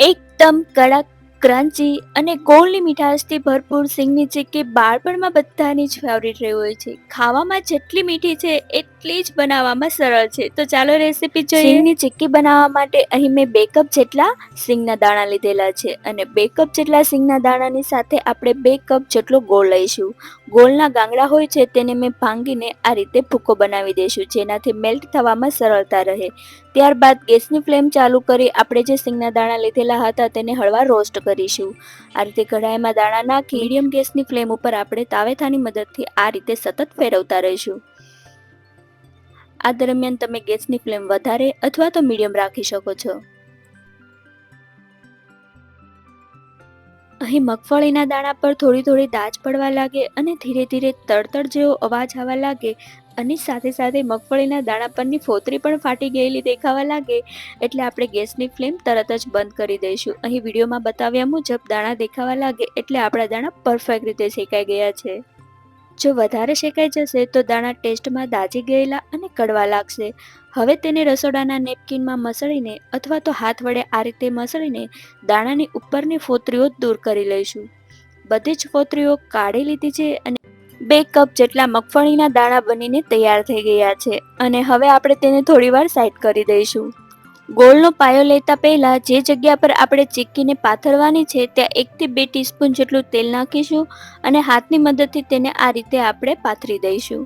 એકદમ કડક ક્રન્ચી અને ગોળની મીઠાશથી ભરપૂર સિંગની ચીક્કી બાળપણમાં બધાની જ ફેવરિટ રહી હોય છે. ખાવામાં જેટલી મીઠી છે એટલી જ બનાવવામાં સરળ છે. તો ચાલો રેસીપી જોઈએ. સિંગની ચીક્કી બનાવવા માટે અહીં મેં 2 કપ જેટલા સિંગના દાણા લીધેલા છે અને 2 કપ જેટલા સિંગના દાણાની સાથે આપણે 2 કપ જેટલો ગોળ લઈશું. ગોળના ગાંગડા હોય છે તેને મેં ભાંગીને આ રીતે ભૂકો બનાવી દઈશું, જેનાથી મેલ્ટ થવામાં સરળતા રહે. ત્યારબાદ ગેસની ફ્લેમ ચાલુ કરી આપણે જે સિંગના દાણા લીધેલા હતા તેને હળવા રોસ્ટ કરીશું. આ રીતે કઢાઈમાં દાણા નાખી મીડિયમ ગેસની ફ્લેમ ઉપર આપણે તાવેથાની મદદથી આ રીતે સતત ફેરવતા રહીશું. આ દરમિયાન તમે ગેસની ફ્લેમ વધારે અથવા તો મીડિયમ રાખી શકો છો. અહીં મગફળીના દાણા પર થોડી થોડી દાજ પડવા લાગે અને ધીરે ધીરે તડતડ જેવો અવાજ આવવા લાગે અને સાથે સાથે મગફળીના દાણા પરની ફોતરી પણ ફાટી ગયેલી દેખાવા લાગે એટલે આપણે ગેસની ફ્લેમ તરત જ બંધ કરી દઈશું. અહીં વિડીયોમાં બતાવ્યા મુજબ દાણા દેખાવા લાગે એટલે આપણા દાણા પરફેક્ટ રીતે શેકાઈ ગયા છે. જો વધારે શેકાઈ જશે તો દાણા ટેસ્ટમાં દાજી ગયેલા અને કડવા લાગશે. હવે તેને રસોડાના નેપકિનમાં મસળીને અથવા તો હાથ વડે આ રીતે મસળીને દાણાની ઉપરની ફોતરીઓ દૂર કરી લઈશું. બધી જ ફોતરીઓ કાઢી લીધી છે અને 2 કપ જેટલા મગફળીના દાણા બનીને તૈયાર થઈ ગયા છે અને હવે આપણે તેને થોડીવાર સાઈડ કરી દઈશું. ગોળનો પાયો લેતા પહેલા જે જગ્યા પર આપણે ચીક્કીને પાથરવાની છે ત્યાં 1 થી 2 ટીસ્પૂન જેટલું તેલ નાખીશું અને હાથની મદદથી તેને આ રીતે આપણે પાથરી દઈશું.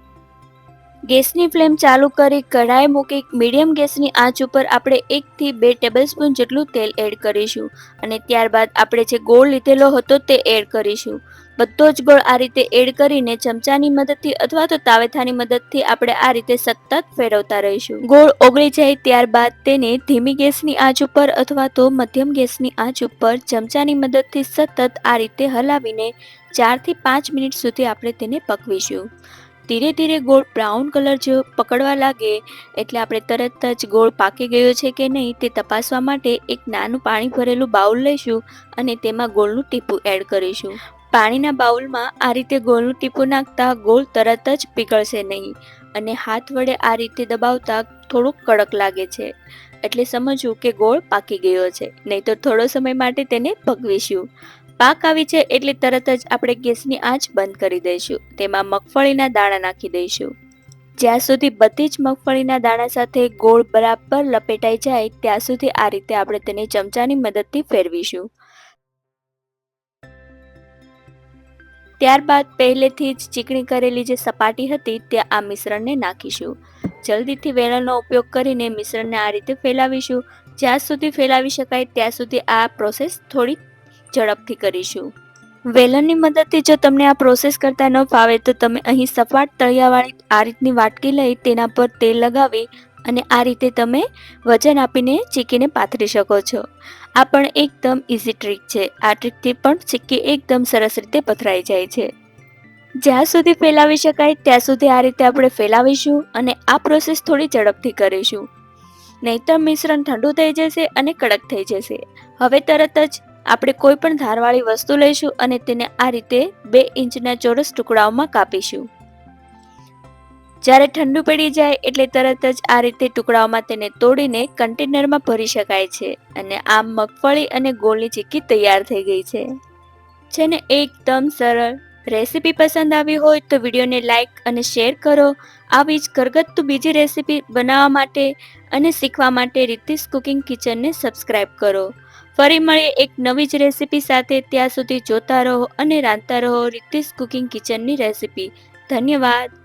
ગેસની ફ્લેમ ચાલુ કરી કઢાઈ મૂકી મીડિયમ ગેસની આંચ ઉપર આપણે 1 થી 2 ટેબલસ્પૂન જેટલું તેલ એડ કરીશું અને ત્યારબાદ આપણે જે ગોળ લીધેલો હતો તે એડ કરીશું. બધો જ ગોળ આ રીતે એડ કરીને ચમચાની મદદથી અથવા તો તાવેથાની મદદથી આપણે આ રીતે સતત ફેરવતા રહીશું. ગોળ ઓગળી જાય ત્યારબાદ તેને ધીમી ગેસની આંચ ઉપર અથવા તો મધ્યમ ગેસની આંચ ઉપર ચમચાની મદદથી સતત આ રીતે હલાવીને 4 થી 5 મિનિટ સુધી આપણે તેને પકવીશું. ધીરે ધીરે ગોળ બ્રાઉન કલર જેવો પકડવા લાગે એટલે આપણે તરત જ ગોળ પાકી ગયો છે કે નહીં તે તપાસવા માટે એક નાનું પાણી ભરેલું બાઉલ લઈશું અને તેમાં ગોળનું ટીપું એડ કરીશું. પાણીના બાઉલમાં આ રીતે ગોળનું ટીપું નાખતા ગોળ તરત જ પીગળશે નહીં અને હાથ વડે આ રીતે દબાવતા થોડુંક કડક લાગે છે એટલે સમજવું કે ગોળ પાકી ગયો છે, નહીં તો થોડો સમય માટે તેને પકવીશું. પાક આવી છે એટલે તરત જ આપણે ગેસની આંચ બંધ કરી દઈશું. તેમાં મગફળીના દાણા નાખી દઈશું. જ્યાં સુધી બધી જ મગફળીના દાણા સાથે ગોળ બરાબર લપેટાઈ જાય ત્યાં સુધી આ રીતે આપણે તેને ચમચાની મદદથી ફેરવીશું. ત્યારબાદ પહેલેથી જ ચીકણી કરેલી જે સપાટી હતી ત્યાં આ મિશ્રણને નાખીશું. જલ્દીથી વેલણનો ઉપયોગ કરીને મિશ્રણને આ રીતે ફેલાવીશું. જ્યાં સુધી ફેલાવી શકાય ત્યાં સુધી આ પ્રોસેસ થોડી ઝડપથી કરીશું. વેલણની મદદથી જો તમને આ પ્રોસેસ કરતા ન ફાવે તો તમે અહીં સપાટ તળિયાવાળી આ રીતની વાટકી લઈ તેના પર તેલ લગાવી અને આ રીતે તમે વજન આપીને ચીક્કીને પાથરી શકો છો. આ પણ એકદમ ઇઝી ટ્રીક છે. આ ટ્રીકથી પણ ચીક્કી એકદમ સરસ રીતે પથરાઈ જાય છે. જ્યાં સુધી ફેલાવી શકાય ત્યાં સુધી આ રીતે આપણે ફેલાવીશું અને આ પ્રોસેસ થોડી ઝડપથી કરીશું, નહીંતર મિશ્રણ ઠંડુ થઈ જશે અને કડક થઈ જશે. હવે તરત જ આપણે કોઈ પણ ધારવાળી વસ્તુ લઈશું અને તેને આ રીતે 2 ઇંચના ચોરસ ટુકડાઓમાં કાપીશું. જ્યારે ઠંડુ પડી જાય એટલે તરત જ આ રીતે ટુકડાઓમાં તેને તોડીને કન્ટેનરમાં ભરી શકાય છે અને આમ મગફળી અને ગોળની ચીક્કી તૈયાર થઈ ગઈ છે ને એકદમ સરળ. રેસીપી પસંદ આવી હોય તો વિડીયોને લાઇક અને શેર કરો. આવી જ ઘરગથ્થુ બીજી રેસીપી બનાવવા માટે અને શીખવા માટે રિદ્ધિસ કુકિંગ કિચનને સબસ્ક્રાઇબ કરો. ફરી મળીએ એક નવી જ રેસીપી સાથે. ત્યાં સુધી જોતા રહો અને રાંધતા રહો રિદ્ધિસ કુકિંગ કિચનની રેસીપી. ધન્યવાદ.